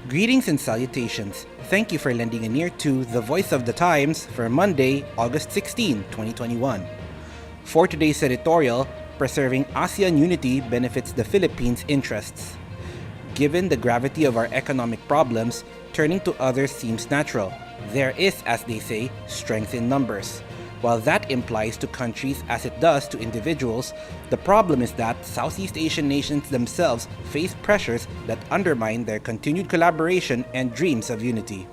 Greetings and salutations. Thank you for lending an ear to The Voice of the Times for Monday, August 16, 2021. For today's editorial, preserving ASEAN unity benefits the Philippines' interests. Given the gravity of our economic problems, turning to others seems natural. There is, as they say, strength in numbers. While that implies to countries as it does to individuals, the problem is that Southeast Asian nations themselves face pressures that undermine their continued collaboration and dreams of unity.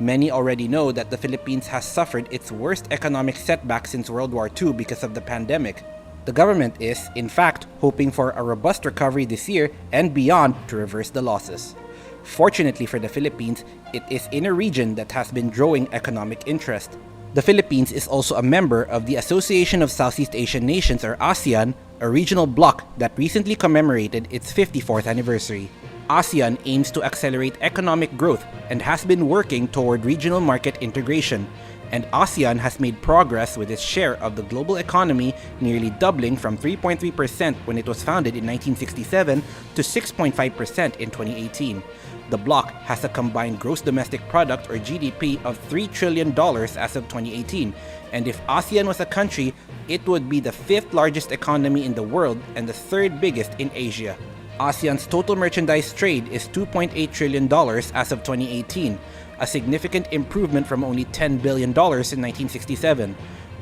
Many already know that the Philippines has suffered its worst economic setback since World War II because of the pandemic. The government is, in fact, hoping for a robust recovery this year and beyond to reverse the losses. Fortunately for the Philippines, it is in a region that has been growing economic interest. The Philippines is also a member of the Association of Southeast Asian Nations, or ASEAN, a regional bloc that recently commemorated its 54th anniversary. ASEAN aims to accelerate economic growth and has been working toward regional market integration, and ASEAN has made progress with its share of the global economy nearly doubling from 3.3% when it was founded in 1967 to 6.5% in 2018. The bloc has a combined gross domestic product, or GDP, of $3 trillion as of 2018, and if ASEAN was a country, it would be the 5th largest economy in the world and the 3rd biggest in Asia. ASEAN's total merchandise trade is $2.8 trillion as of 2018, a significant improvement from only $10 billion in 1967.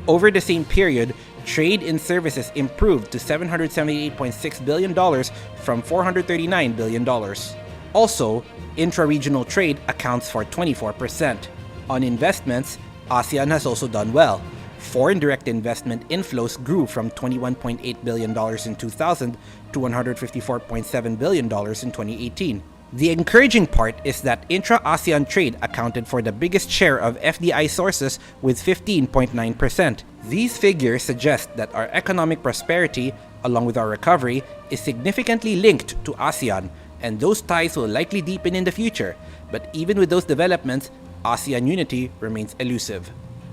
Over the same period, trade in services improved to $778.6 billion from $439 billion. Also, intra-regional trade accounts for 24%. On investments, ASEAN has also done well. Foreign direct investment inflows grew from $21.8 billion in 2000 to $154.7 billion in 2018. The encouraging part is that intra-ASEAN trade accounted for the biggest share of FDI sources with 15.9%. These figures suggest that our economic prosperity, along with our recovery, is significantly linked to ASEAN, and those ties will likely deepen in the future. But even with those developments, ASEAN unity remains elusive.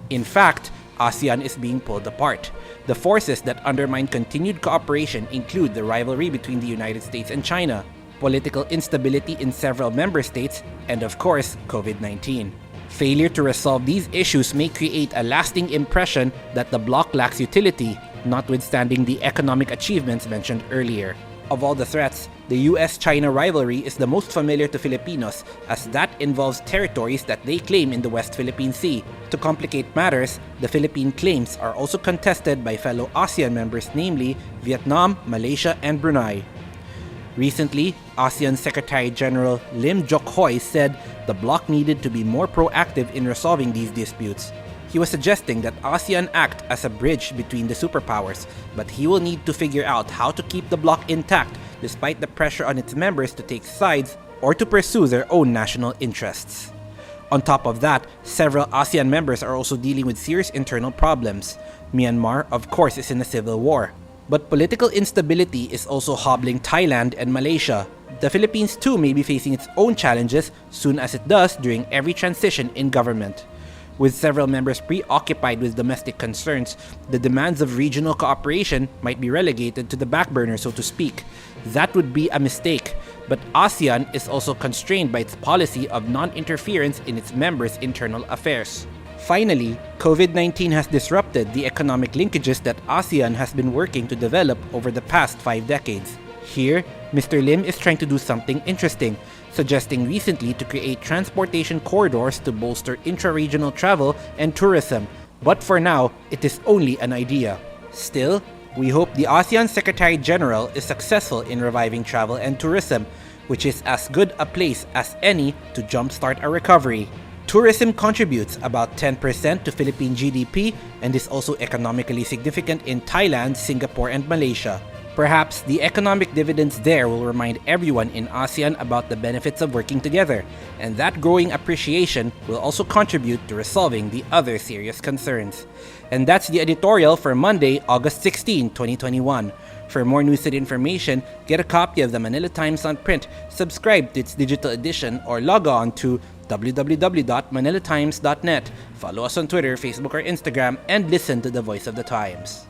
In fact, ASEAN is being pulled apart. The forces that undermine continued cooperation include the rivalry between the United States and China, political instability in several member states, and of course, COVID-19. Failure to resolve these issues may create a lasting impression that the bloc lacks utility, notwithstanding the economic achievements mentioned earlier. Of all the threats, the US-China rivalry is the most familiar to Filipinos, as that involves territories that they claim in the West Philippine Sea. To complicate matters, the Philippine claims are also contested by fellow ASEAN members, namely Vietnam, Malaysia, and Brunei. Recently, ASEAN Secretary General Lim Jock-hoi said the bloc needed to be more proactive in resolving these disputes. He was suggesting that ASEAN act as a bridge between the superpowers, but he will need to figure out how to keep the bloc intact despite the pressure on its members to take sides or to pursue their own national interests. On top of that, several ASEAN members are also dealing with serious internal problems. Myanmar, of course, is in a civil war. But political instability is also hobbling Thailand and Malaysia. The Philippines too may be facing its own challenges, soon as it does during every transition in government. With several members preoccupied with domestic concerns, the demands of regional cooperation might be relegated to the back burner, so to speak. That would be a mistake, but ASEAN is also constrained by its policy of non-interference in its members' internal affairs. Finally, COVID-19 has disrupted the economic linkages that ASEAN has been working to develop over the past 5 decades. Here, Mr. Lim is trying to do something interesting, suggesting recently to create transportation corridors to bolster intra-regional travel and tourism, but for now, it is only an idea. Still, we hope the ASEAN Secretary General is successful in reviving travel and tourism, which is as good a place as any to jumpstart a recovery. Tourism contributes about 10% to Philippine GDP and is also economically significant in Thailand, Singapore, and Malaysia. Perhaps the economic dividends there will remind everyone in ASEAN about the benefits of working together, and that growing appreciation will also contribute to resolving the other serious concerns. And that's the editorial for Monday, August 16, 2021. For more news and information, get a copy of the Manila Times on print, subscribe to its digital edition, or log on to www.manilatimes.net. Follow us on Twitter, Facebook, or Instagram, and listen to The Voice of the Times.